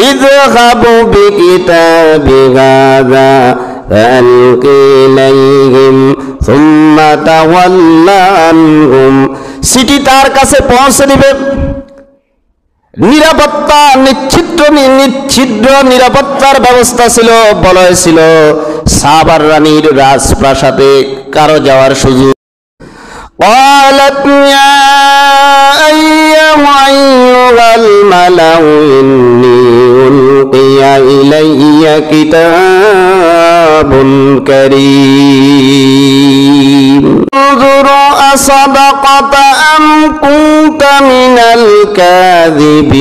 ইযহাবু বিকিতাবি হাযা ফাআলকি ইলাইহিম সুম্মা তাওয়াল্লা আনহুম। চিঠি তার কাছে পৌঁছে দিবে, নিরাপত্তা নিচ্ছিদ্র নিরাপত্তার ব্যবস্থা ছিল, বলয় ছিল। সাবার রানীর রাজপ্রাসাদে কারো যাওয়ার সুযোগ। قالت يا أيها الملأ إني ألقي إلي كتاب كريم انظر أصدقت أم كنت من الكاذبين।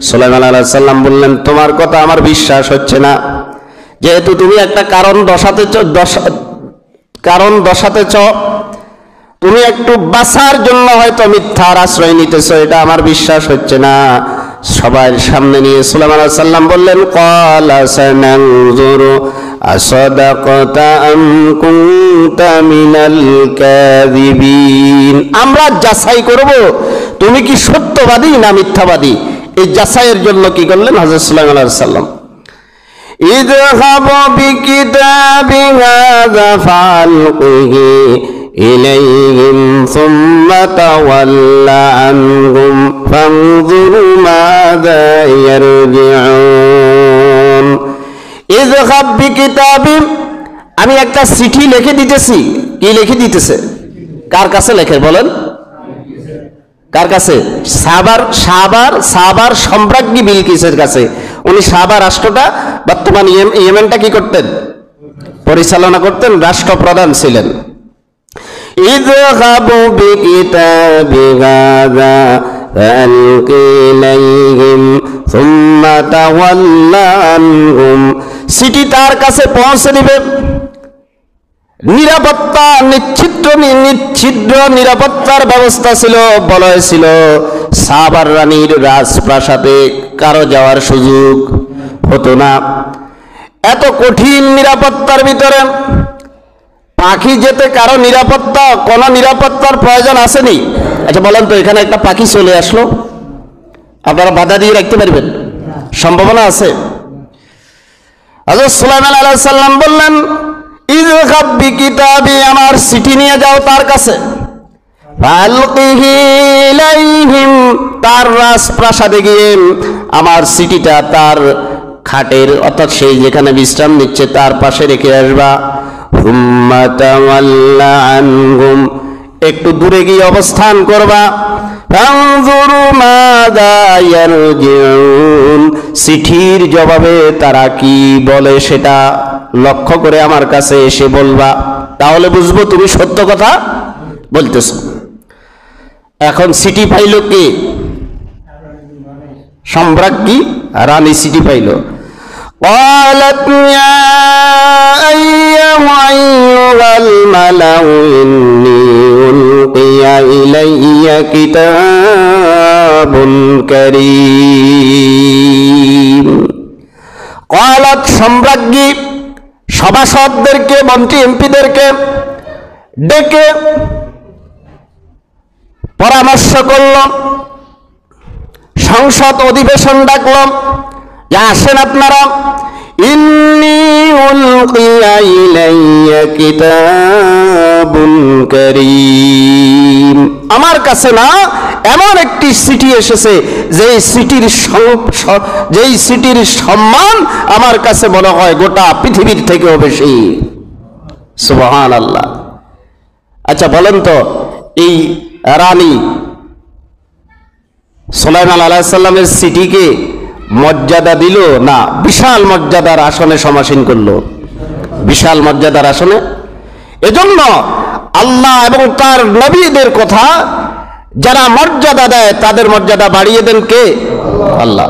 সুলাইমান আলাইহিস সালাম বললেন, তোমার কথা আমার বিশ্বাস হচ্ছে না, যেহেতু তুমি একটা কারণ দশাতেছ, তুমি একটু বাঁচার জন্য হয়তো মিথ্যার আশ্রয় নিতেছ, এটা আমার বিশ্বাস হচ্ছে না। সবার সামনে নিয়ে সুলাইমান আলাইহিস সালাম বললেন, ক্বালা সানানজুরু আসাদাকাতা আম কুনতা মিনাল কাযিবিন। আমরা যাচাই করব তুমি কি সত্যবাদী না মিথ্যাবাদী। এই যাচাইয়ের জন্য কি করলেন হযরত সুলাইমান আলাইহিস সালাম, ইযহাবু বিকিতাবি হাযা ফাআলকিহি ইলাইহিম সুম্মা তাওয়াল্লা আনহুম ফানজুর মাযা ইয়ারজিউন। ইযহাব বিকিতাবি, আমি একটা চিঠি লিখে দিতেছি। কি লিখে দিতেছে? কার কাছে লেখে বলেন? কার কাছে? সাবার সম্রাজ্ঞী বিলকিসের কাছে। উনি সাবা রাষ্ট্রটা, বর্তমান ইয়েমেনটা কি করতেন? পরিচালনা করতেন, রাষ্ট্রপ্রধান ছিলেন। ইযহাবু বিকিতাবি হাযা ফাআলকি ইলাইহিম সুম্মা তাওয়াল্লা আনহুম। চিঠি তার কাছে পৌঁছে দিবে, নিরাপত্তা নিচ্ছিদ্র নিরাপত্তার ব্যবস্থা ছিল, বলয় ছিল। সাবার রানীর রাজপ্রাসাদে কারো যাওয়ার সুযোগ হতো না। এত কঠিন নিরাপত্তার ভিতরে পাখি যেতে কারো কোনো নিরাপত্তার প্রয়োজন আসেনি। আচ্ছা বলেন তো, এখানে একটা পাখি চলে আসলো, আপনারা বাধা দিয়ে রাখতে পারবেন? সম্ভাবনা আছে? হযরত সুলাইমান আলাইহিস সালাম বললেন, ইযহাব বিকিতাবি, আমার চিঠি নিয়ে যাও তার কাছে। ফাআলকিহি ইলাইহিম, তার রাজপ্রাসাদে গিয়ে আমার চিঠিটা তার খাটের, অর্থাৎ সেই যেখানে বিশ্রাম নিচ্ছে তার পাশে রেখে আসবা। সুম্মা তাওয়াল্লা আনহুম, একটু দূরে গিয়ে অবস্থান করবা। ফানজুর মাযা ইয়ারজিউন, চিঠির জবাবে তারা কি বলে সেটা লক্ষ্য করে আমার কাছে এসে বলবা, তাহলে বুঝবো তুমি সত্য কথা বলতেছো। এখন চিঠি পাইল কে? সম্রাজ্ঞী রানী চিঠি পাইল। قالت يا أيها الملأ إني ألقي إلي كتاب كريم। قالت, সম্রাজ্ঞী সভাসদদেরকে, মন্ত্রী এমপিদেরকে ডেকে পরামর্শ করল, সংসদ অধিবেশন ডাকল, যে আসেন আপনারা, ইন্নী উলকিয়া ইলাইয়া কিতাবুন কারীম, আমার কাছে না এমন একটি চিঠি এসেছে যেই চিঠির সম্মান আমার কাছে মনে হয় গোটা পৃথিবীর থেকেও বেশি। সুবহানাল্লাহ। আচ্ছা বলেন তো, এই রানী সুলাইমান আলাইহিস সালামের চিঠিকে মর্যাদা দিল না বিশাল মর্যাদার আসনে সমাসীন করলো? বিশাল মর্যাদার আসনে। এজন্য আল্লাহ এবং তার নবীদের কথা যারা মর্যাদা দেয় তাদের মর্যাদা বাড়িয়ে দেন কে? আল্লাহ।